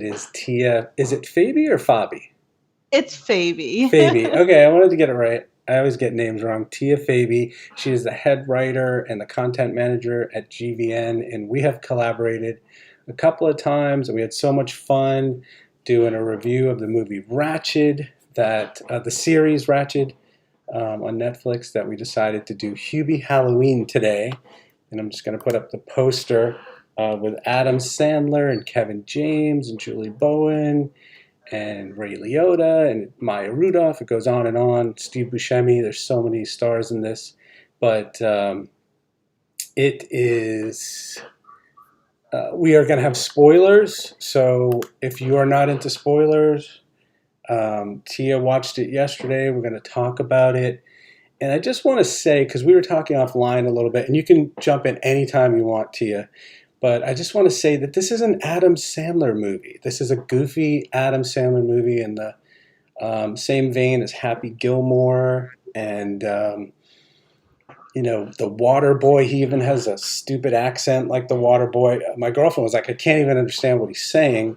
Is Tia, is it Fabi or Fabi? It's Fabi. Fabi. Okay, I wanted to get it right. I always get names wrong. Tia Fabi. She is the head writer and the content manager at GVN, and we have collaborated a couple of times, and we had so much fun doing a review of the movie Ratched, that the series Ratched on Netflix, that we decided to do Hubie Halloween today. And I'm just going to put up the poster with Adam Sandler and Kevin James and Julie Bowen and Ray Liotta and Maya Rudolph. It goes on and on. Steve Buscemi. There's so many stars in this, but it is. We are going to have spoilers, so if you are not into spoilers, Tia watched it yesterday. We're going to talk about it. And I just want to say, because we were talking offline a little bit, and you can jump in anytime you want, Tia, but I just want to say that this is an Adam Sandler movie. This is a goofy Adam Sandler movie in the same vein as Happy Gilmore and, the Water Boy. He even has a stupid accent like the Water Boy. My girlfriend was like, I can't even understand what he's saying,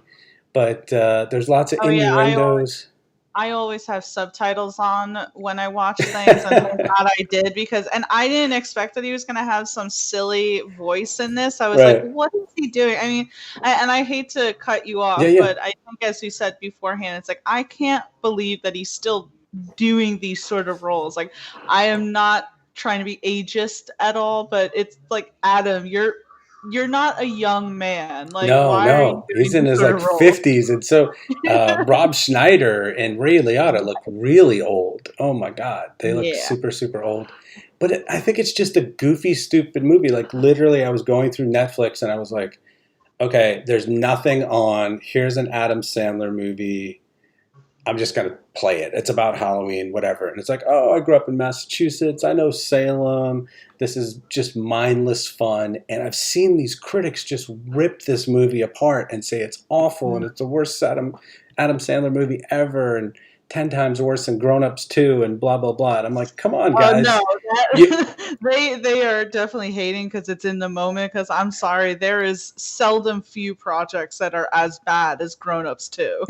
but there's lots of Oh yeah, innuendos. I always have subtitles on when I watch things, and thank God I did and I didn't expect that he was going to have some silly voice in this. I was like, Right. what is he doing? I mean, and I hate to cut you Yeah, off, yeah. but I think as we said beforehand, it's like, I can't believe that he's still doing these sort of roles. Like, I am not trying to be ageist at all, but it's like, Adam, you're not a young man. Like, No, why are you no. He's doing in these his sort like of roles? 50s. And so Rob Schneider and Ray Liotta look really old. Oh my God. They look Yeah. super, super old. But I think it's just a goofy, stupid movie. Like literally, I was going through Netflix and I was like, okay, there's nothing on. Here's an Adam Sandler movie. I'm just going to play it. It's about Halloween, whatever. And it's like, oh, I grew up in Massachusetts. I know Salem. This is just mindless fun. And I've seen these critics just rip this movie apart and say it's awful and it's the worst Adam Sandler movie ever and 10 times worse than Grown Ups 2 and blah, blah, blah. And I'm like, come on, Oh no, guys. You, that, they are definitely hating because it's in the moment. Because I'm sorry, there is seldom few projects that are as bad as Grown Ups too.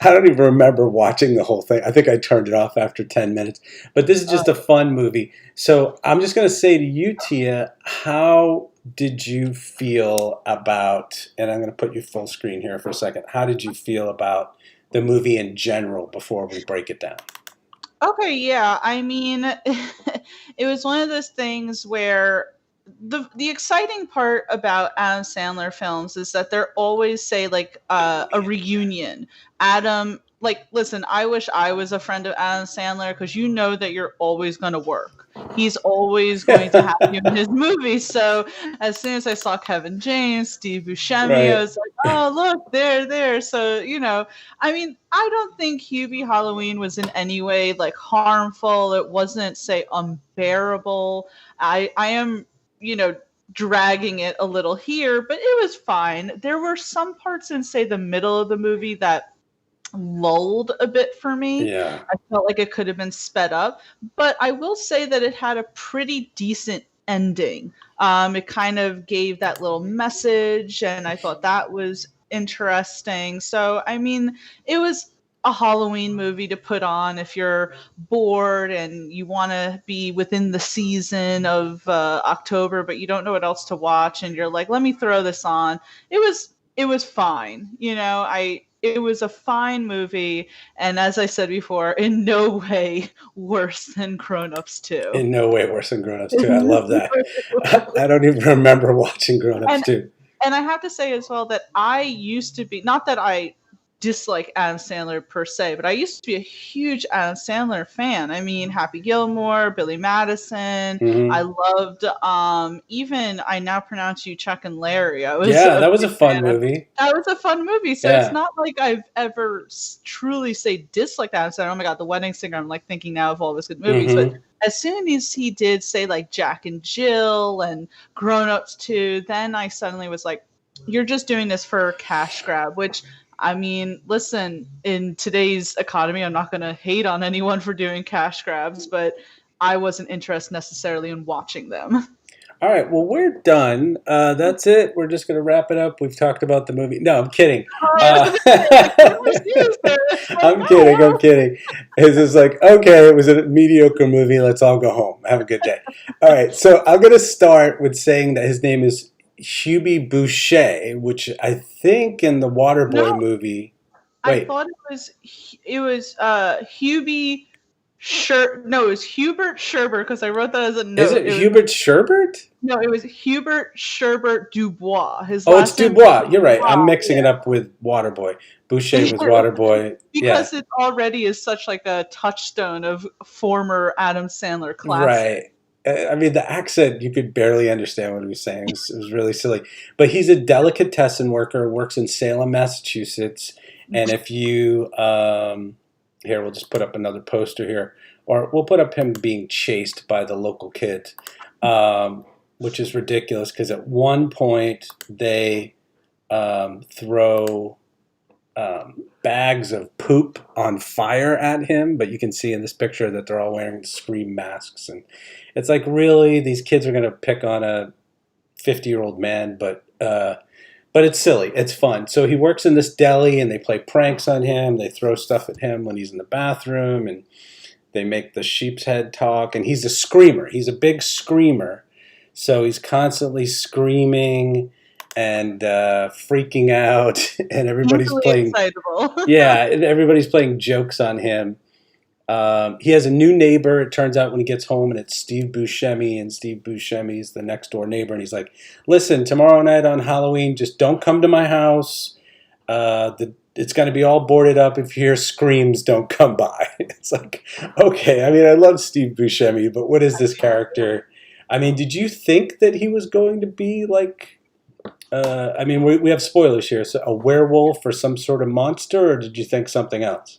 I don't even remember watching the whole thing. I think I turned it off after 10 minutes. But this is just a fun movie. So I'm just going to say to you, Tia, how did you feel about, and I'm going to put you full screen here for a second. How did you feel about the movie in general before we break it down? Okay, yeah. I mean, it was one of those things where the exciting part about Adam Sandler films is that they're always say like a reunion. Adam, like, listen, I wish I was a friend of Adam Sandler because you know that you're always going to work. He's always going to have you in his movies. So as soon as I saw Kevin James, Steve Buscemi, I Right. was like, oh look, there. So I mean, I don't think Hubie Halloween was in any way like harmful. It wasn't, say, unbearable. I am, dragging it a little here, but it was fine. There were some parts in, say, the middle of the movie that lulled a bit for me. Yeah. I felt like it could have been sped up, but I will say that it had a pretty decent ending. It kind of gave that little message, and I thought that was interesting. So, I mean, it was a Halloween movie to put on if you're bored and you want to be within the season of October, but you don't know what else to watch, and you're like, let me throw this on. It was fine. It was a fine movie, and as I said before, in no way worse than Grown Ups 2. In no way worse than Grown Ups 2. I love that. I don't even remember watching Grown Ups and 2. and I have to say as well that I used to be, not that I dislike Adam Sandler per se, but I used to be a huge Adam Sandler fan. I mean, Happy Gilmore, Billy Madison. I Hmm. loved even I Now Pronounce You Chuck and Larry. I was Yeah, a that was a big fun fan of. movie. That was a fun movie. So it's Yeah. not like I've ever truly say disliked Adam Sandler. Oh my god, The Wedding Singer. I'm like thinking now of all of his good movies, but Hmm. as soon as he did say like Jack and Jill and Grown Ups 2, then I suddenly was like, you're just doing this for cash grab, which, I mean, listen, in today's economy, I'm not going to hate on anyone for doing cash grabs, but I wasn't interested necessarily in watching them. All right, well, we're done. That's it. We're just going to wrap it up. We've talked about the movie. No, I'm kidding. I was Uh, gonna say, like, good reviews. So it's like, I'm oh kidding. I'm well. kidding. It's just like, okay, it was a mediocre movie. Let's all go home. Have a good day. All right, so I'm going to start with saying that his name is Hubie Boucher, which I think in the Waterboy No, movie. I Wait, thought it was Hubie no, it was Hubert Sherbert because I wrote that as a is note. it Hubert Sherbert? No, it was Hubert Sherbert Dubois. His Oh, it's last name Dubois. was You're right. I'm Dubois. mixing it up with Waterboy. Boucher was Yeah. Waterboy. Yeah. Because it already is such like a touchstone of former Adam Sandler classic. Right. I mean, the accent, you could barely understand what he was saying. It was really silly. But he's a delicatessen worker, works in Salem, Massachusetts. And if you, here, we'll just put up another poster here, or we'll put up him being chased by the local kids, which is ridiculous because at one point they throw bags of poop on fire at him, but you can see in this picture that they're all wearing Scream masks, and it's like really these kids are going to pick on a 50-year-old man, but it's silly, it's fun. So he works in this deli, and they play pranks on him. They throw stuff at him when he's in the bathroom, and they make the sheep's head talk, and he's a screamer. He's a big screamer, so he's constantly screaming and freaking out, and everybody's Easily playing. excitable. Yeah, and everybody's playing jokes on him. He has a new neighbor, it turns out, when he gets home, and it's Steve Buscemi, and Steve Buscemi is the next door neighbor, and he's like, listen, tomorrow night on Halloween, just don't come to my house. It's going to be all boarded up. If you hear screams, don't come by. It's like, okay, I mean, I love Steve Buscemi, but what is this character? I mean, did you think that he was going to be like, I mean, we have spoilers here, so a werewolf or some sort of monster, or did you think something else?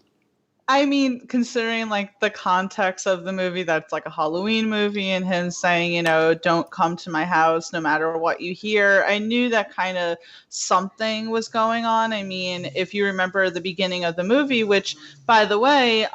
I mean, considering like the context of the movie, that's like a Halloween movie, and him saying, don't come to my house no matter what you hear, I knew that kind of something was going on. I mean, if you remember the beginning of the movie, which, by the way,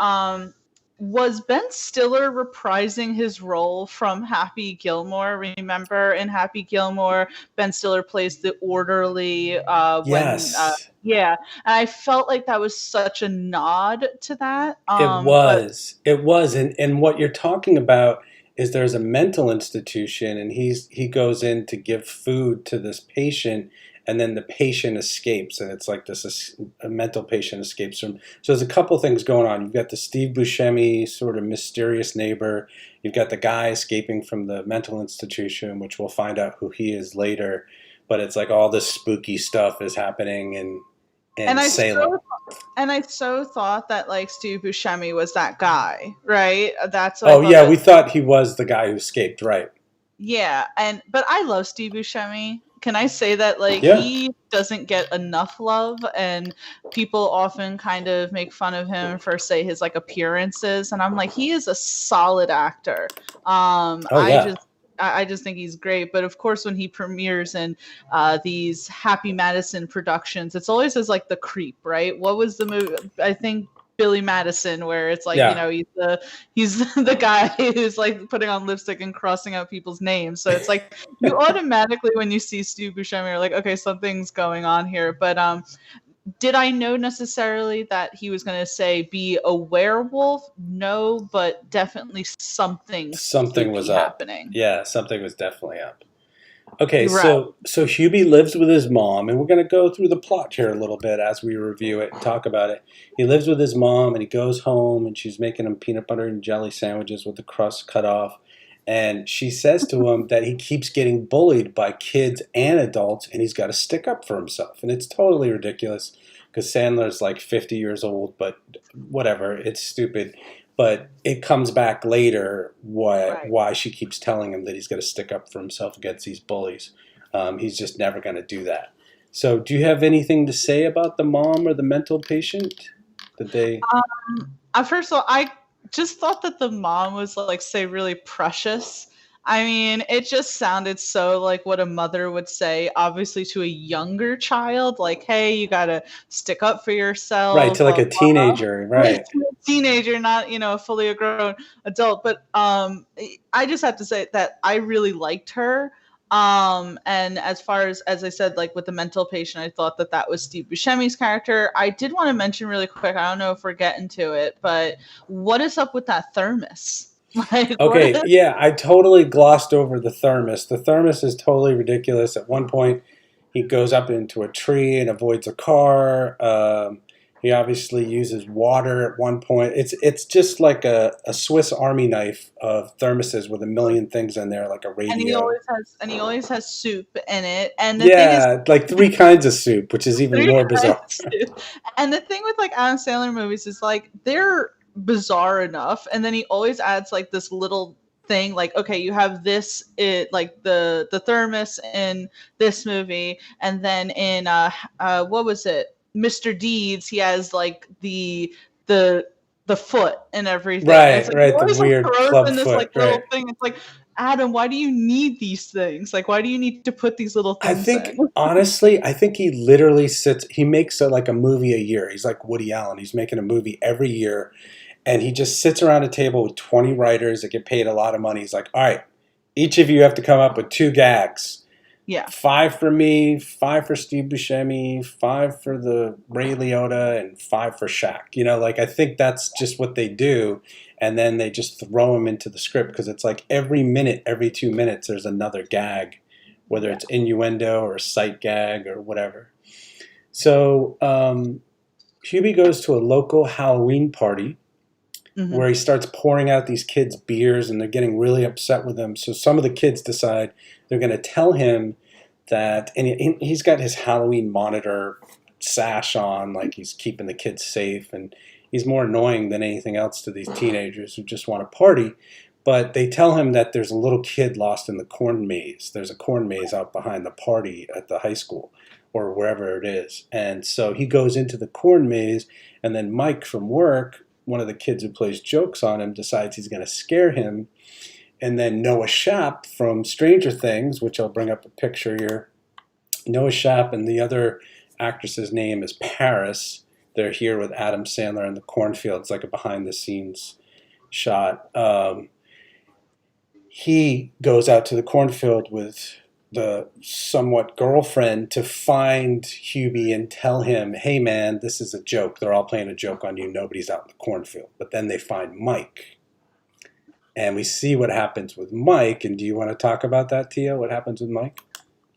was Ben Stiller reprising his role from Happy Gilmore? Remember in Happy Gilmore, Ben Stiller plays the orderly when Yes. yeah, and I felt like that was such a nod to that. It But was. It was. And what you're talking about is there's a mental institution, and he goes in to give food to this patient, and then the patient escapes, and it's like this a mental patient escapes from. So there's a couple things going on. You've got the Steve Buscemi sort of mysterious neighbor. You've got the guy escaping from the mental institution, which we'll find out who he is later. But it's like all this spooky stuff is happening in and I Salem. so thought that like Steve Buscemi was that guy, right? That's what I Oh thought yeah, that. we thought he was the guy who escaped, right? Yeah, but I love Steve Buscemi. Can I say that like Yeah. he doesn't get enough love, and people often kind of make fun of him for say his like appearances, and I'm like he is a solid actor. Oh yeah. I just think he's great. But of course, when he premieres in these Happy Madison productions, it's always as like the creep, right? What was the movie? I think Billy Madison, where it's like Yeah. he's the guy who's like putting on lipstick and crossing out people's names. So it's like you automatically when you see Steve Buscemi, you're like, okay, something's going on here. But did I know necessarily that he was going to say be a werewolf? No, but definitely something Something was spooky up. happening. Yeah, something was definitely up. Okay, Right. so Hubie lives with his mom, and we're going to go through the plot here a little bit as we review it and talk about it. He lives with his mom, and he goes home, and she's making him peanut butter and jelly sandwiches with the crust cut off. And she says to him that he keeps getting bullied by kids and adults, and he's got to stick up for himself. And it's totally ridiculous because Sandler's like 50 years old, but whatever, it's stupid. But it comes back later Right. why she keeps telling him that he's got to stick up for himself against these bullies. He's just never going to do that. So, do you have anything to say about the mom or the mental patient? Did they? At first, all, I just thought that the mom was like, say, really precious. I mean, it just sounded so like what a mother would say, obviously to a younger child, like, "Hey, you gotta stick up for Right, yourself," to like blah a teenager, like right. to a teenager, not fully a grown adult. But I just have to say that I really liked her. And as far as I said, like with the mental patient, I thought that that was Steve Buscemi's character. I did want to mention really quick. I don't know if we're getting to it, but what is up with that thermos? Like, what Okay, is? yeah, I totally glossed over the thermos. The thermos is totally ridiculous. At one point, he goes up into a tree and avoids a car. He obviously uses water at one point. It's just like a Swiss Army knife of thermoses with a million things in there, like a radio. And he always has soup in it. And the thing is, Yeah, like three kinds of soup, which is even three more kinds bizarre. of soup. And the thing with like Adam Sandler movies is like they're bizarre enough, and then he always adds like this little thing like, okay, you have this, it like the thermos in this movie, and then in what was it, Mr. Deeds, he has like the the foot and everything, and it's Right, like he right, the always like weird throws club in this foot, like right. little thing. It's like, Adam, why do you need these things? Like, why do you need to put these little I things in? think honestly, I think he literally sits. He makes like a movie a year. He's like Woody Allen. He's making a movie every year, and he just sits around a table with 20 writers that get paid a lot of money. He's like, all right, each of you have to come up with two gags. Yeah. Five for me, five for Steve Buscemi, five for the Ray Liotta, and five for Shaq. Like I think that's just what they do, and then they just throw them into the script because it's like every minute, every 2 minutes, there's another gag, whether Yeah. it's innuendo or sight gag or whatever. So Hubie goes to a local Halloween party Hmm. where he starts pouring out these kids beers and they're getting really upset with him. So some of the kids decide they're going to tell him that, and he's got his Halloween monitor sash on, like he's keeping the kids safe, and he's more annoying than anything else to these teenagers who just want to party. But they tell him that there's a little kid lost in the corn maze. There's a corn maze out behind the party at the high school or wherever it is. And so he goes into the corn maze, and then Mike from work, one of the kids who plays jokes on him, decides he's going to scare him. And then Noah Schnapp from Stranger Things, which I'll bring up a picture here. Noah Schnapp and the other actress's name is Paris. They're here with Adam Sandler in the cornfield. It's like a behind the scenes shot. He goes out to the cornfield with the somewhat girlfriend to find Hubie and tell him, hey man, this is a joke. They're all playing a joke on you. Nobody's out in the cornfield. But then they find Mike. And we see what happens with Mike. And do you want to talk about that, Tia? What happens with Mike?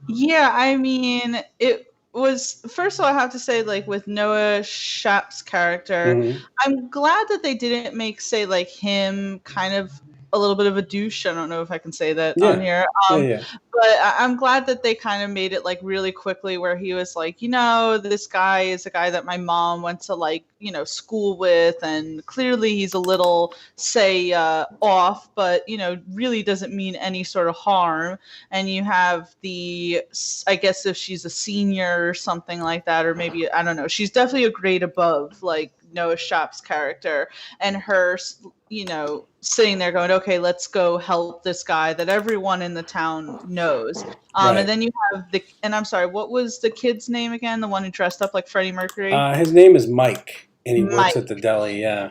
Yeah, I mean, it was, first of all, I have to say, like with Noah Schnapp's character, Mm-hmm. I'm glad that they didn't make, say, like him kind of a little bit of a douche. I don't know if I can say that on Yeah. here. Yeah, yeah. But I'm glad that they kind of made it like really quickly where he was like, this guy is a guy that my mom went to like, school with, and clearly he's a little, say, off, but, really doesn't mean any sort of harm. And you have I guess if she's a senior or something like that, or maybe, I don't know, she's definitely a grade above like Noah Schnapp's character, and her, sitting there going, okay, let's go help this guy that everyone in the town knows. And Right. then you have and I'm sorry, what was the kid's name again? The one who dressed up like Freddie Mercury? His name is Mike, and he works Mike. at the deli. Yeah.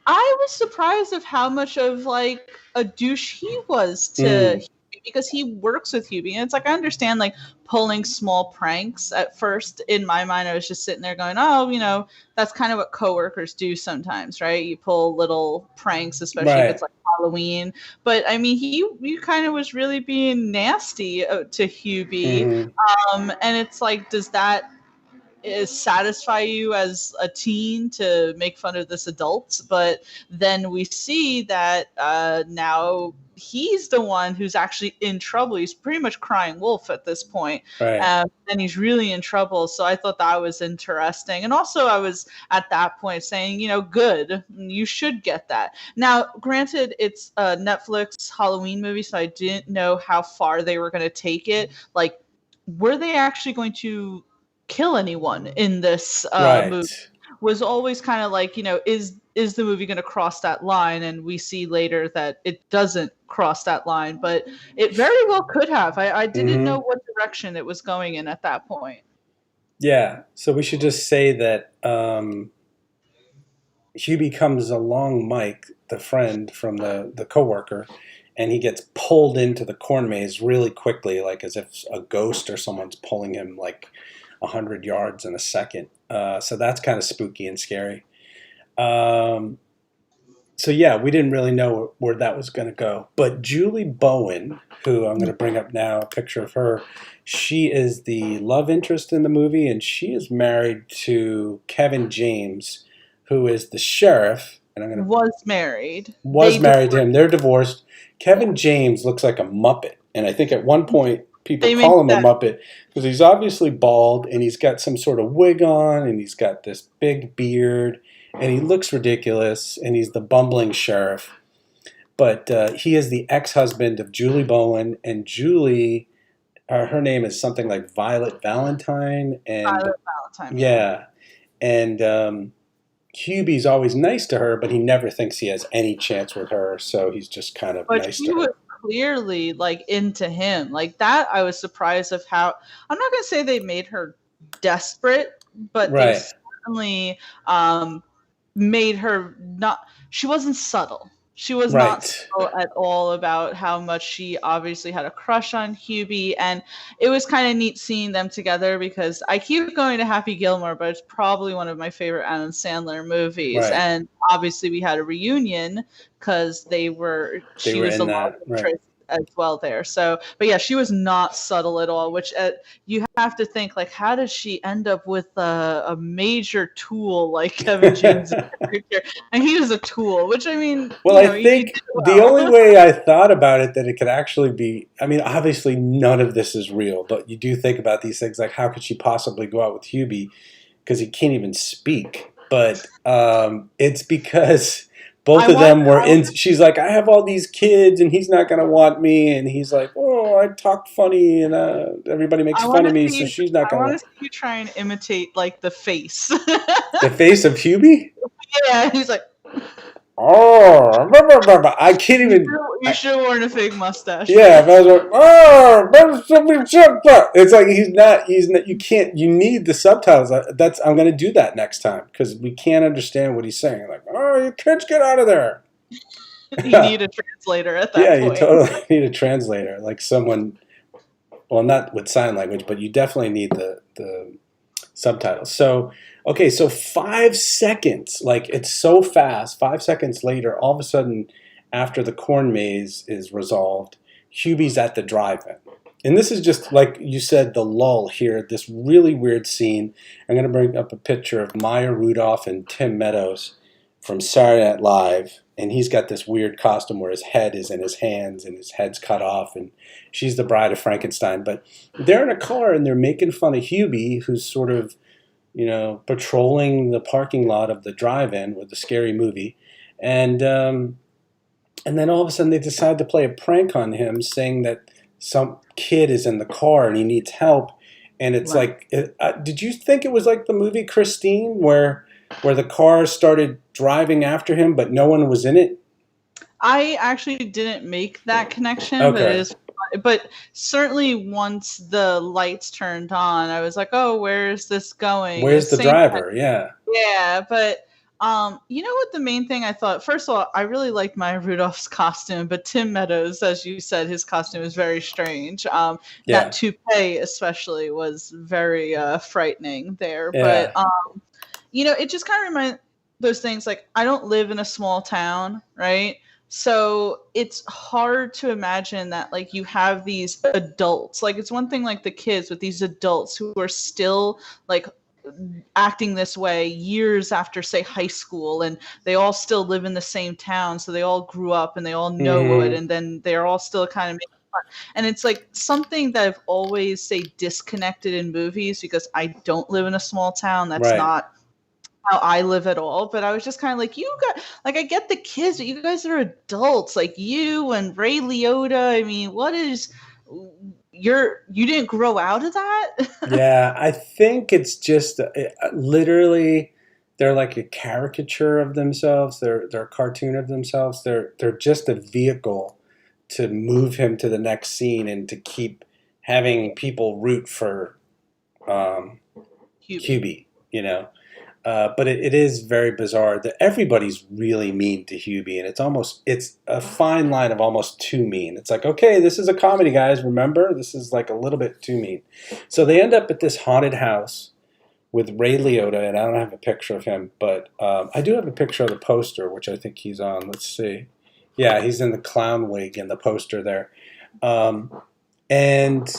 I was surprised of how much of like a douche he was to Mm, Hubie, because he works with Hubie. And it's like, I understand like pulling small pranks. At first, in my mind, I was just sitting there going, oh, that's kind of what coworkers do sometimes, right? You pull little pranks, especially if it's right. like Halloween. But I mean, he kind of was really being nasty to Hubie. Mm-hmm. And it's like, does that satisfy you as a teen to make fun of this adult? But then we see that now he's the one who's actually in trouble. He's pretty much crying wolf at this point. Right. And he's really in trouble. So I thought that was interesting. And also I was at that point saying, good, you should get that. Now, granted, it's a Netflix Halloween movie, so I didn't know how far they were going to take it. Like, were they actually going to kill anyone in this movie? Right. Was always kind of like, is the movie going to cross that line? And we see later that it doesn't cross that line, but it very well could have. I didn't know Hmm. what direction it was going in at that point. Yeah. So we should just say that Hubie comes along Mike, the friend from the coworker, and he gets pulled into the corn maze really quickly, like as if a ghost or someone's pulling him like 100 yards in a second. So that's kind of spooky and scary. Um, so yeah, we didn't really know where that was going to go. But Julie Bowen, who I'm going to bring up now, a picture of her, she is the love interest in the movie, and she is married to Kevin James, who is the sheriff. And I'm going to Was married. was married to him. They're divorced. Kevin James looks like a Muppet, and I think at one point people They call him make a that. Muppet because he's obviously bald and he's got some sort of wig on and he's got this big beard and he looks ridiculous and he's the bumbling sheriff. But he is the ex-husband of Julie Bowen, and Julie, her name is something like Violet Valentine, and Violet Valentine, yeah. yeah, and Hubie's always nice to her, but he never thinks he has any chance with her, so he's just kind of But nice she to was her. clearly like into him. Like that, I was surprised of how. I'm not gonna say they made her desperate, but they Right, certainly um, made her not. She wasn't subtle. She was not right. subtle at all about how much she obviously had a crush on Hubie, and it was kind of neat seeing them together because I keep going to Happy Gilmore, but it's probably one of my favorite Adam Sandler movies, Right. and obviously we had a reunion because They she were was a in love that. Right. interest as well there. So, but yeah, she was not subtle at all. Which you have to think like, how does she end up with a major tool like Kevin James' character? And he was a tool, which I mean, Well, I he think did the only well. way I thought about it that it could actually be, I mean, obviously none of this is real, but you do think about these things like how could she possibly go out with Hubie because he can't even speak. But it's because both I of want. them were in. She's like, I have all these kids, and he's not going to want me. And he's like, oh, I talk funny, and everybody makes I fun want of to me, see so you. she's not I going to want want to see you try and imitate like the face. the face of Hubie. Yeah, he's like, Oh, I can't even. you should have worn a fake mustache Yeah, if I first. was like, oh, that's something simple. It's like he's not. You can't. You need the subtitles. That's. I'm going to do that next time because we can't understand what he's saying. Like, oh, you kids, get out of there. You need a translator at Yeah, that you point. totally need a translator, like someone. Well, not with sign language, but you definitely need the subtitles. So, okay, so 5 seconds, like it's so fast. 5 seconds later, all of a sudden, after the corn maze is resolved, Hubie's at the drive-in. And this is just like you said, the lull here, this really weird scene. I'm going to bring up a picture of Maya Rudolph and Tim Meadows from Saturday Night Live. And he's got this weird costume where his head is in his hands and his head's cut off. And she's the bride of Frankenstein. But they're in a car and they're making fun of Hubie, who's sort of patrolling the parking lot of the drive-in with the scary movie, and then all of a sudden they decide to play a prank on him, saying that some kid is in the car and he needs help. And it's Right. like, did you think it was like the movie Christine, where the car started driving after him, but no one was in it? I actually didn't make that connection, but it Okay, is. But certainly, once the lights turned on, I was like, "Oh, where is this going?" where's the Same. driver? Yeah, Yeah, but you know what? The main thing I thought. First of all, I really liked Maya Rudolph's costume, but Tim Meadows, as you said, his costume is very strange. That yeah, toupee, especially, was very frightening there. But yeah, it just kind of reminds those things like I don't live in a small town, right? So it's hard to imagine that like you have these adults. Like it's one thing like the kids with these adults who are still like acting this way years after say high school and they all still live in the same town so they all grew up and they all know it hmm, and then they're all still kind of making fun. And it's like something that I've always say disconnected in movies because I don't live in a small town. That's right. not how I live at all. But I was just kind of like, you got like I get the kids, but you guys are adults, like you and Ray Liotta. I mean, what is you didn't grow out of that? Yeah, I think it's just literally. they're like a caricature of themselves. They're a cartoon of themselves. They're just a vehicle to move him to the next scene and to keep having people root for um, Hubie. Hubie, you know. But it is very bizarre that everybody's really mean to Hubie, and it's a fine line of almost too mean. It's like, okay, this is a comedy, guys. Remember, this is like a little bit too mean. So they end up at this haunted house with Ray Liotta, and I don't have a picture of him, but I do have a picture of the poster, which I think he's on. Let's see. Yeah, he's in the clown wig in the poster there. And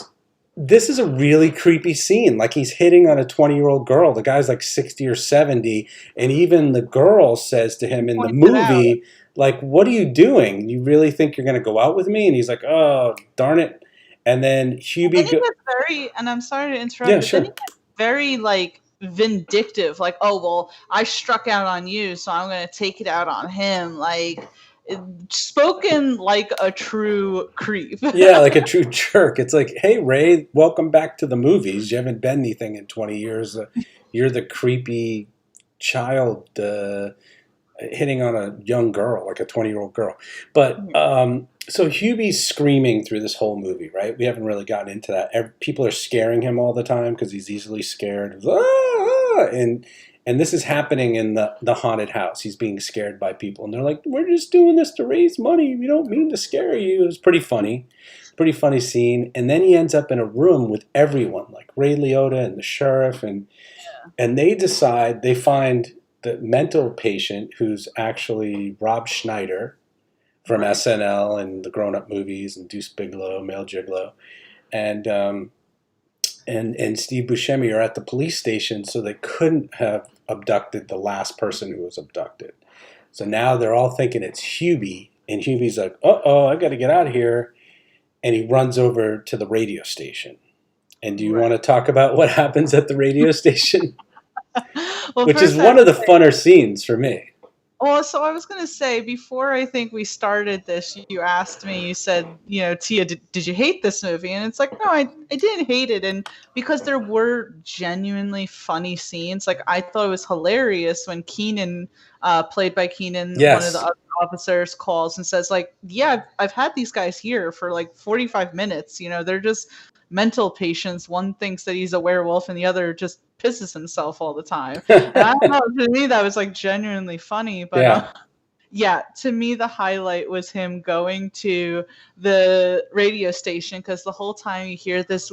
this is a really creepy scene. Like he's hitting on a 20-year-old girl. The guy's like 60 or 70. And even the girl says to him in the Points it out. movie, like, what are you doing? You really think you're going to go out with me? And he's like, oh, darn it. And then Then Hubie, he gets very, and I'm sorry to interrupt, yeah, but then he sure. gets very like vindictive, like, oh well, I struck out on you, so I'm gonna take it out on him. Like spoken like a true creep. Yeah, like a true jerk. It's like, hey, Ray, welcome back to the movies. You haven't been anything in 20 years. You're the creepy child hitting on a young girl, like a 20-year-old girl. But so Hubie's screaming through this whole movie, right? We haven't really gotten into that. People are scaring him all the time because he's easily scared. Ah, ah, and this is happening in the haunted house. He's being scared by people. And they're like, we're just doing this to raise money. We don't mean to scare you. It was pretty funny scene. And then he ends up in a room with everyone, like Ray Liotta and the sheriff. And they find the mental patient who's actually Rob Schneider from Right. SNL and the Grown Up movies and Deuce Bigalow, Male Gigolo, and and Steve Buscemi are at the police station, so they couldn't have abducted the last person who was abducted. So now they're all thinking it's Hubie, and Hubie's like, "Uh oh, I got to get out of here," and he runs over to the radio station. And do you want Right. to talk about what happens at the radio station? Well, Which is first I one of the funner scenes for me. Well, so I was going to say, before I think we started this, you asked me, you said, Tia, did you hate this movie? And it's like, no, I didn't hate it. And because there were genuinely funny scenes, like I thought it was hilarious when Keenan, played by Keenan, one of the Yes. other officers calls and says, like, yeah, I've had these guys here for like 45 minutes. They're just mental patients. One thinks that he's a werewolf and the other just pisses himself all the time. And I don't know, to me that was like genuinely funny, but Yeah. yeah, to me the highlight was him going to the radio station because the whole time you hear this,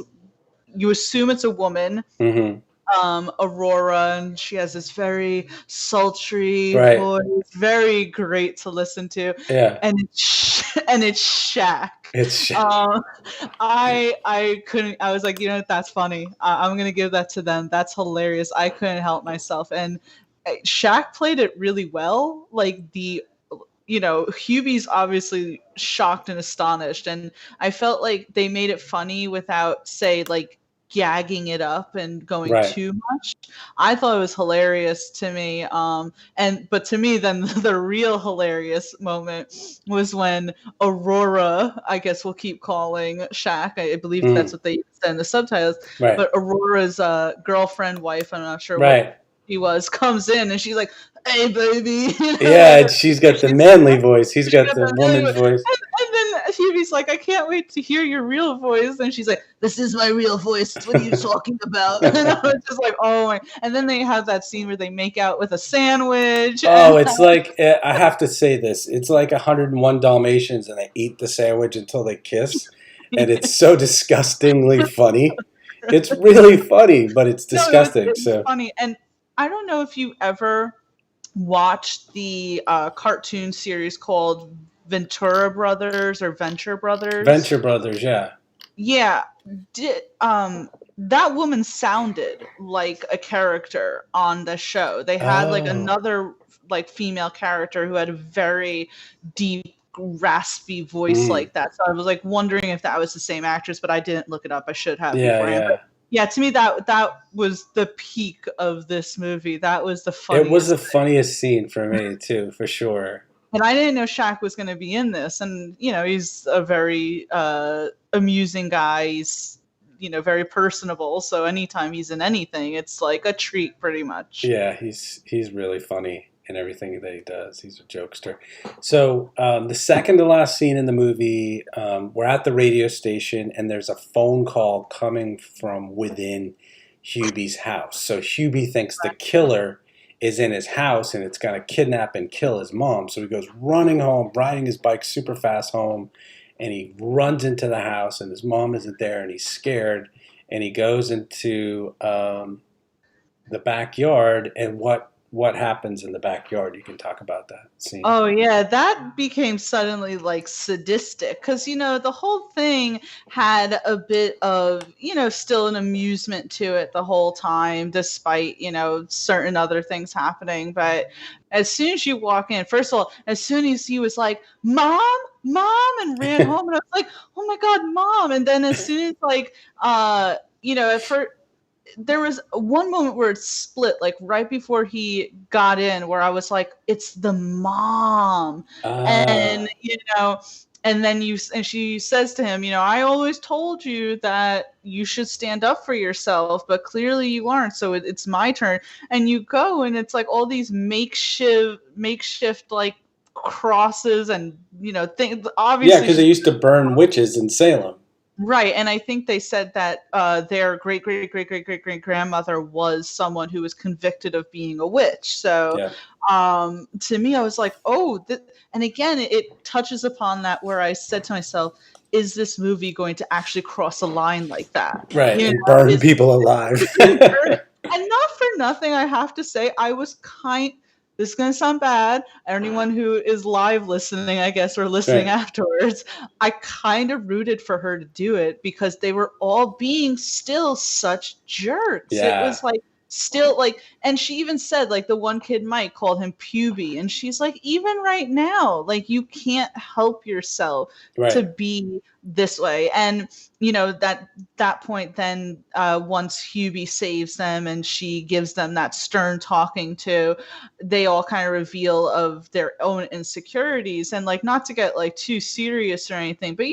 you assume it's a woman, Mm-hmm. Aurora, and she has this very sultry Right. voice, very great to listen to, Yeah. and it's Shaq. It's I couldn't. I was like, that's funny. I'm gonna give that to them. That's hilarious. I couldn't help myself. And Shaq played it really well. Like Hubie's obviously shocked and astonished, and I felt like they made it funny without, say, like gagging it up and going right. too much. I thought it was hilarious to me. But to me, then the real hilarious moment was when Aurora, I guess we'll keep calling Shaq. I believe that's what they said in the subtitles. Right. But Aurora's girlfriend, wife, I'm not sure Right. what he was, comes in and she's like, "Hey, baby." Yeah, and she's got the manly voice. He's got the woman's And voice. then Phoebe's like, "I can't wait to hear your real voice." And she's like, "This is my real voice. What are you talking about?" And I was just like, "Oh my!" And then they have that scene where they make out with a sandwich. Oh, it's like, I have to say this. It's like 101 Dalmatians, and they eat the sandwich until they kiss, and it's so disgustingly funny. It's really funny, but it's disgusting. It was funny. And I don't know if you ever watched the cartoon series called Ventura Brothers or Venture Brothers. Venture Brothers, yeah. Yeah. That woman sounded like a character on the show. They had like another like female character who had a very deep, raspy voice like that. So I was like wondering if that was the same actress, but I didn't look it up. I should have beforehand. But yeah, to me that was the peak of this movie. That was the funniest. It was the funniest scene for me too, for sure. And I didn't know Shaq was going to be in this. And he's a very amusing guy. very personable. So anytime he's in anything, it's like a treat pretty much. Yeah, he's really funny in everything that he does. He's a jokester. So the second to last scene in the movie, we're at the radio station, and there's a phone call coming from within Hubie's house. So Hubie thinks the killer is in his house, and it's going to kidnap and kill his mom. So he goes running home, riding his bike super fast home, and he runs into the house, and his mom isn't there, and he's scared, and he goes into the backyard. And what happens in the backyard? You can talk about that scene. Oh yeah, that became suddenly like sadistic because the whole thing had a bit of still an amusement to it the whole time, despite certain other things happening. But as soon as you walk in, first of all, as soon as he was like, "Mom, mom," and ran home, and I was like, "Oh my God, mom!" And then as soon as like at first there was one moment where it split, like right before he got in, where I was like, "It's the mom," Ah, and and then and she says to him, "I always told you that you should stand up for yourself, but clearly you aren't. So it's my turn." And you go, and it's like all these makeshift like crosses and things. yeah, Obviously, because they she's used to burn witches in Salem. right, and I think they said that their great great great great great great grandmother was someone who was convicted of being a witch. So, Yeah, to me, I was like, oh, and again, it touches upon that where I said to myself, is this movie going to actually cross a line like that? right, and burn Is people alive. and not for nothing, I have to say, I was this is going to sound bad. Anyone who is live listening, I guess, or listening Right. afterwards, I kind of rooted for her to do it because they were all being still such jerks. It Yeah. was like, still like, and she even said, like, the one kid, Mike, called him puby. And she's like, even right now, like, you can't help yourself to Right. be this way. And that point then once Hubie saves them and she gives them that stern talking to, they all kind of reveal of their own insecurities. And like, not to get like too serious or anything, but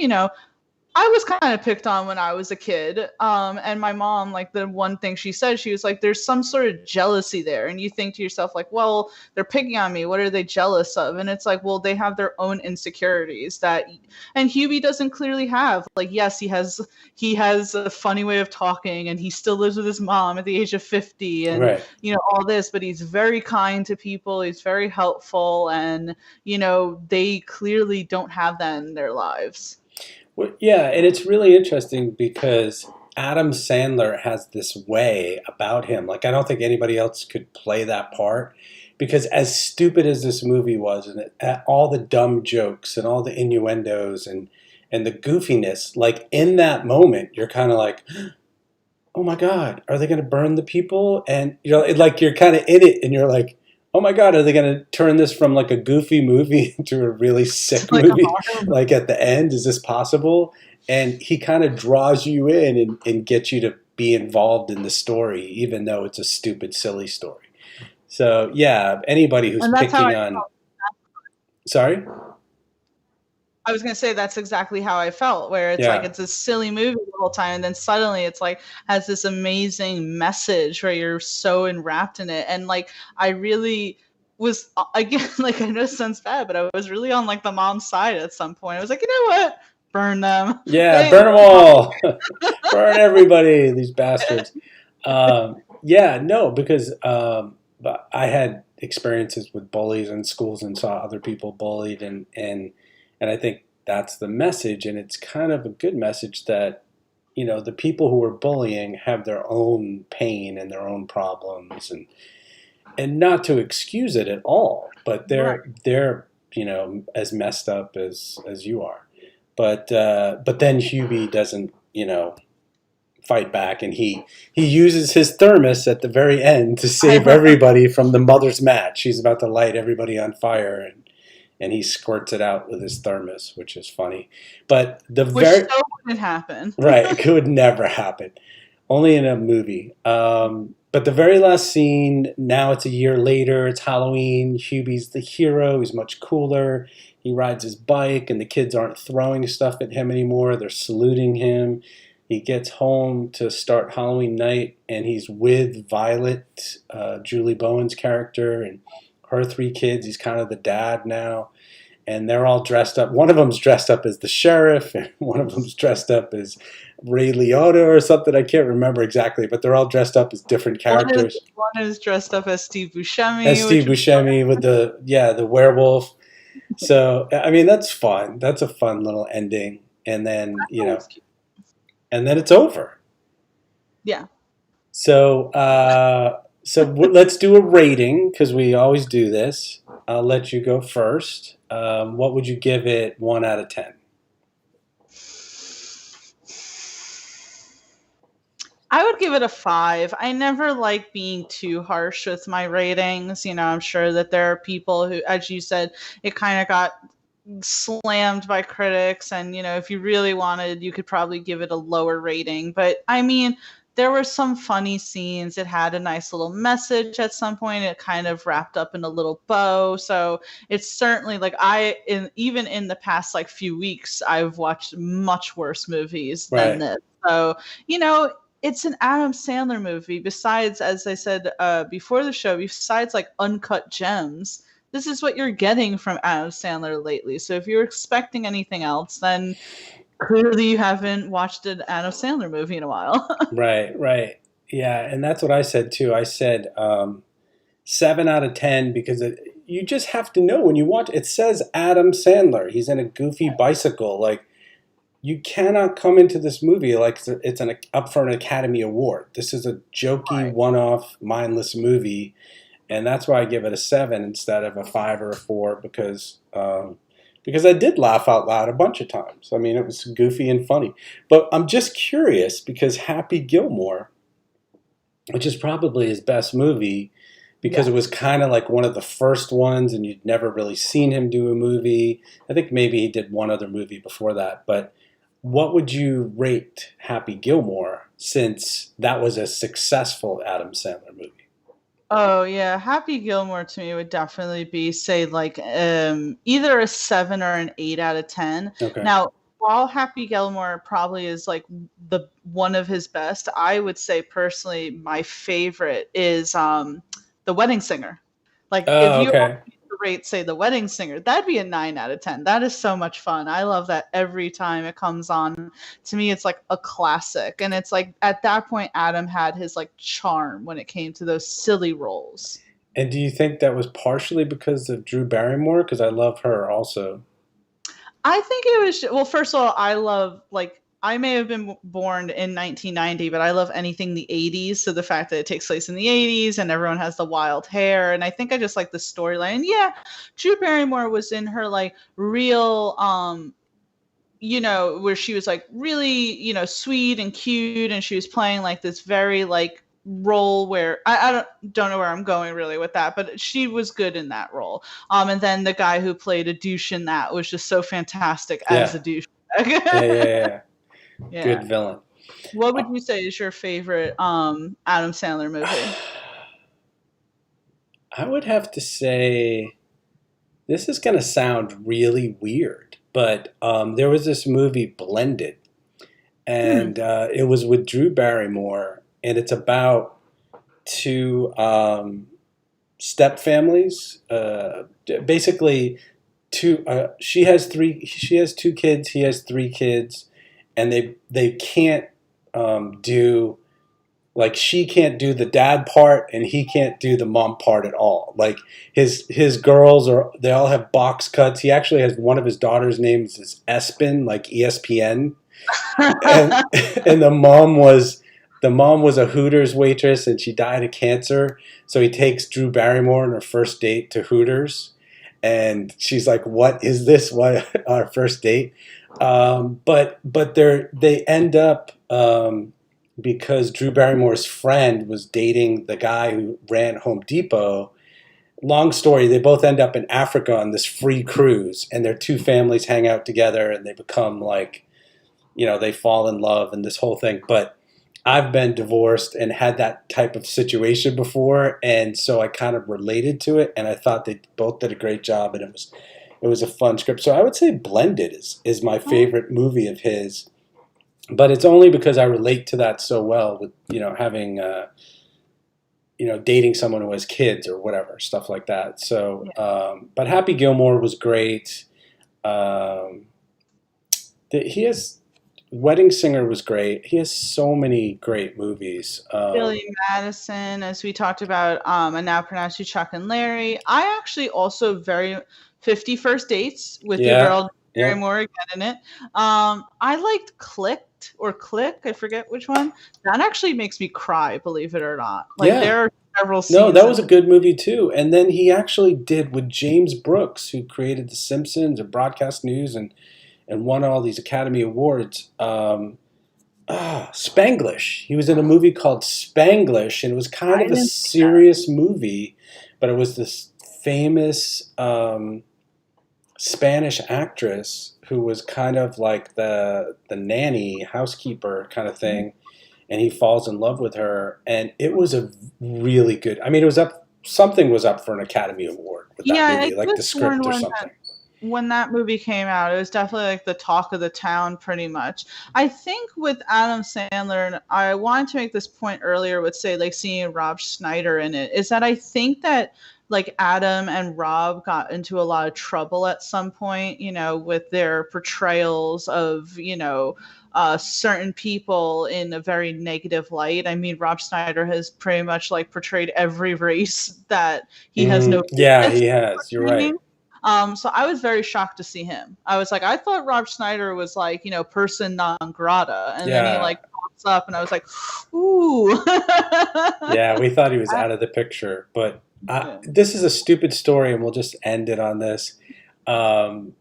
I was kind of picked on when I was a kid. And my mom, like, the one thing she said, she was like, there's some sort of jealousy there. And you think to yourself, like, well, they're picking on me. What are they jealous of? And it's like, well, they have their own insecurities and Hubie doesn't clearly have. Like, yes, he has a funny way of talking and he still lives with his mom at the age of 50 and, Right. all this, but he's very kind to people. He's very helpful. And, they clearly don't have that in their lives. Well, yeah, and it's really interesting because Adam Sandler has this way about him. Like, I don't think anybody else could play that part because as stupid as this movie was, and all the dumb jokes and all the innuendos and the goofiness, like in that moment, you're kind of like, oh my God, are they going to burn the people? And like you're kind of in it, and you're like, oh my God, are they going to turn this from like a goofy movie into a really sick Like a movie? horror movie. Like at the end, is this possible? And he kind of draws you in and gets you to be involved in the story, even though it's a stupid, silly story. So yeah, anybody who's And that's how picking on, sorry, I was gonna say that's exactly how I felt, where it's like yeah, it's a silly movie the whole time, and then suddenly it's like has this amazing message where you're so enwrapped in it, and like I really was again like I know it sounds bad, but I was really on like the mom's side at some point. I was like, you know what, burn them. yeah, They burn them all, burn everybody, these bastards. Yeah, no, because but I had experiences with bullies in schools and saw other people bullied, and I think that's the message, and it's kind of a good message that the people who are bullying have their own pain and their own problems, and not to excuse it at all, but right. they're as messed up as you are, but then Hubie doesn't fight back, and he uses his thermos at the very end to save everybody from the mother's match. She's about to light everybody on fire, and he squirts it out with his thermos, which is funny. But the Which very so wouldn't happen. right, it could never happen, only in a movie. But the very last scene, now it's a year later, it's Halloween. Hubie's the hero. He's much cooler. He rides his bike, and the kids aren't throwing stuff at him anymore. They're saluting him. He gets home to start Halloween night, and he's with Violet, Julie Bowen's character, and her three kids. He's kind of the dad now, and they're all dressed up. One of them's dressed up as the sheriff, and one of them's dressed up as Ray Liotta or something. I can't remember exactly, but they're all dressed up as different characters. One is dressed up as Steve As Buscemi, Steve which was Buscemi with the werewolf. So I mean that's fun. That's a fun little ending, and then always cute. and then it's over. Yeah. So let's do a rating because we always do this. I'll let you go first. What would you give it 1 out of 10? I would give it a 5. I never like being too harsh with my ratings. I'm sure that there are people who, as you said, it kind of got slammed by critics. And, if you really wanted, you could probably give it a lower rating. But I mean, there were some funny scenes. It had a nice little message at some point. It kind of wrapped up in a little bow. So it's certainly like even in the past like few weeks, I've watched much worse movies than Right. this. So, it's an Adam Sandler movie. Besides, as I said before the show, besides like uncut gems, this is what you're getting from Adam Sandler lately. So if you're expecting anything else, then clearly you haven't watched an Adam Sandler movie in a while. Right. Yeah, and that's what I said too. I said 7 out of 10 because you just have to know when you watch. It says Adam Sandler. He's in a goofy bicycle. Like you cannot come into this movie like it's up for an Academy Award. This is a jokey, Right. one-off, mindless movie, and that's why I give it a 7 instead of a 5 or a 4 because I did laugh out loud a bunch of times. I mean, it was goofy and funny. But I'm just curious because Happy Gilmore, which is probably his best movie, because it was Yes. kind of like one of the first ones, and you'd never really seen him do a movie. I think maybe he did one other movie before that, but what would you rate Happy Gilmore since that was a successful Adam Sandler movie? Oh yeah, Happy Gilmore to me would definitely be say like either a 7 or an 8 out of 10. Okay. Now, while Happy Gilmore probably is like the one of his best, I would say personally my favorite is The Wedding Singer. Like if Oh, you okay. rate, say, The Wedding Singer, that'd be a 9 out of 10. That is so much fun. I love that every time it comes on. To me, it's like a classic. And it's like at that point, Adam had his like charm when it came to those silly roles. And do you think that was partially because of Drew Barrymore? Because I love her also. I think it was, well, first of all, I love, like, I may have been born in 1990, but I love anything the 80s. So the fact that it takes place in the 80s and everyone has the wild hair. And I think I just like the storyline. And yeah, Drew Barrymore was in her like real, where she was like really, sweet and cute. And she was playing like this very like role where I don't know where I'm going really with that, but she was good in that role. And then the guy who played a douche in that was just so fantastic as a Yeah. douche. Yeah. Yeah. Good villain. What would Uh, you say is your favorite Adam Sandler movie? I would have to say this is going to sound really weird, but there was this movie Blended, Hmm. and it was with Drew Barrymore, and it's about two step families. Basically, two. She has two kids. He has three kids, and they can't do like she can't do the dad part and he can't do the mom part at all. Like his girls they all have box cuts. He actually has one of his daughters' names is Espin, like ESPN, and and the mom was a Hooters waitress and she died of cancer. So he takes Drew Barrymore on her first date to Hooters, and she's like, "What is this? Why our first date?" But they end up because Drew Barrymore's friend was dating the guy who ran Home Depot. Long story, they both end up in Africa on this free cruise, and their two families hang out together, and they become like, they fall in love and this whole thing. But I've been divorced and had that type of situation before, and so I kind of related to it, and I thought they both did a great job, and it was a fun script. So I would say Blended is my favorite movie of his. but it's only because I relate to that so well with having dating someone who has kids or whatever stuff like that. So, Yeah. but Happy Gilmore was great. Um, he has Wedding Singer was great. He has so many great movies. Billy Madison, as we talked about, and Now Pronounce You Chuck and Larry. I actually also very 50 First Dates with your Yeah, girl Mary yeah, Moore again in it. I liked Clicked or Click, I forget which one. That actually makes me cry, believe it or not. Like yeah. there are several No, scenes that in. was a good movie too. And then he actually did with James Brooks, who created The Simpsons and Broadcast News and won all these Academy Awards. Spanglish. He was in a movie called Spanglish, and it was kind I of a didn't see that. serious movie, but it was this famous Spanish actress who was kind of like the nanny, housekeeper kind of Mhm. thing, and he falls in love with her, and it was a really good. I mean, it was up. Something was up for an Academy Award with that Yeah, I movie, could like have the sworn script or something. when that movie came out, it was definitely like the talk of the town, pretty much. I think with Adam Sandler, and I wanted to make this point earlier with say like seeing Rob Schneider in it, is that I think that like Adam and Rob got into a lot of trouble at some point, with their portrayals of, certain people in a very negative light. I mean, Rob Schneider has pretty much like portrayed every race that he has no Yeah, business he has. You're right. portraying. So I was very shocked to see him. I was like, I thought Rob Schneider was like, person non grata, and then he Yeah, like pops up, and I was like, ooh. yeah. We thought he was out of the picture, but Yeah. this is a stupid story, and we'll just end it on this. Um,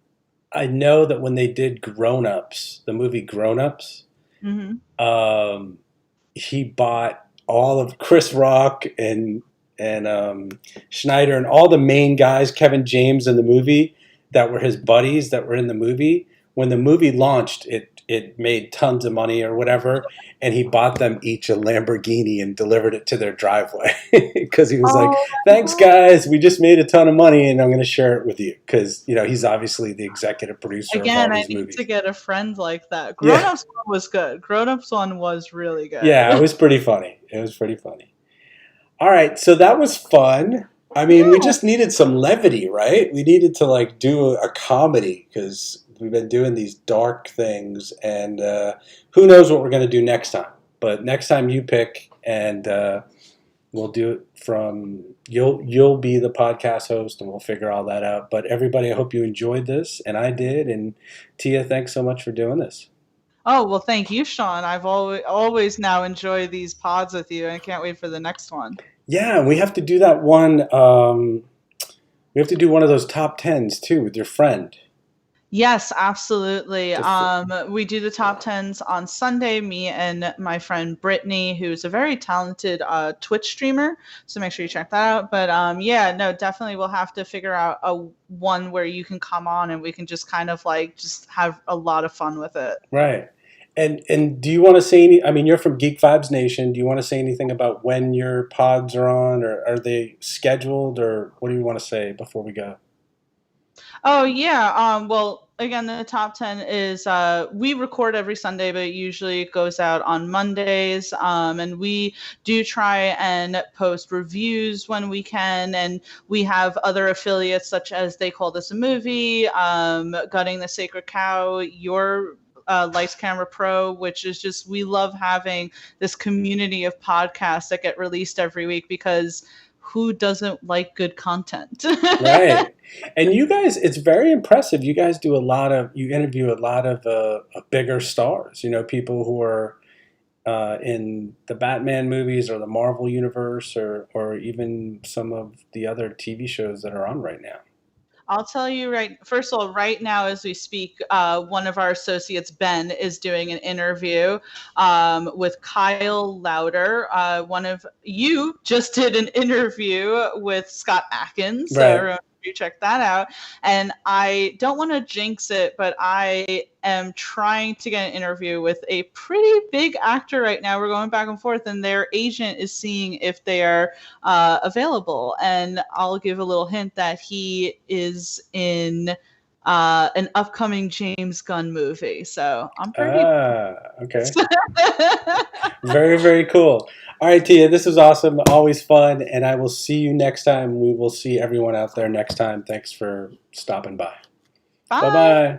I know that when they did Grown Ups, the movie Grown Ups, Hmm. um, he bought all of Chris Rock and Schneider and all the main guys, Kevin James in the movie, that were his buddies that were in the movie. When the movie launched, it made tons of money or whatever, and he bought them each a Lamborghini and delivered it to their driveway because he was like, Oh, "Thanks, guys, we just made a ton of money, and I'm going to share it with you." Because he's obviously the executive producer of all again, I these need to movies. get a friend like that. Grown Yeah, Ups one was good. Grown Ups one was really yeah, it good. was pretty funny. It was pretty funny. All right, so that was fun. I mean, we Yeah. just needed some levity, right? We needed to like do a comedy because we've been doing these dark things, and who knows what we're going to do next time. But next time you pick, and we'll do it from you'll be the podcast host, and we'll figure all that out. But everybody, I hope you enjoyed this, and I did. And Tia, thanks so much for doing this. Oh well, thank you, Sean. I've always now enjoyed these pods with you, and I can't wait for the next one. Yeah, we have to do that one. We have to do one of those top tens too with your friend. Yes, absolutely. The fr- We do the top tens on Sunday, me and my friend Brittany, who's a very talented Twitch streamer. So make sure you check that out. But yeah, no, definitely we'll have to figure out a one where you can come on and we can just kind of like just have a lot of fun with it. Right. And do you want to say any? I mean, you're from Geek Vibes Nation. Do you want to say anything about when your pods are on, or are they scheduled, or what do you want to say before we go? Oh yeah. Well, again, the top 10 is we record every Sunday, but usually it goes out on Mondays. And we do try and post reviews when we can. And we have other affiliates such as They Call This a Movie, Gutting the Sacred Cow, your Lights Camera Pro, which is just we love having this community of podcasts that get released every week because who doesn't like good content? Right. And you guys, it's very impressive. You guys you interview a lot of bigger stars, people who are in the Batman movies or the Marvel universe or even some of the other TV shows that are on right now. I'll tell you first of all, right now as we speak, one of our associates, Ben, is doing an interview with Kyle Lauder. One of you just did an interview with Scott Atkins, so Right. everyone you check that out. And I don't want to jinx it, but I am trying to get an interview with a pretty big actor right now. We're going back and forth, and their agent is seeing if they are available. And I'll give a little hint that he is in an upcoming James Gunn movie. So I'm pretty. Okay. Very, very cool. All right, Tia, this was awesome. Always fun. And I will see you next time. We will see everyone out there next time. Thanks for stopping by. Bye Bye. bye.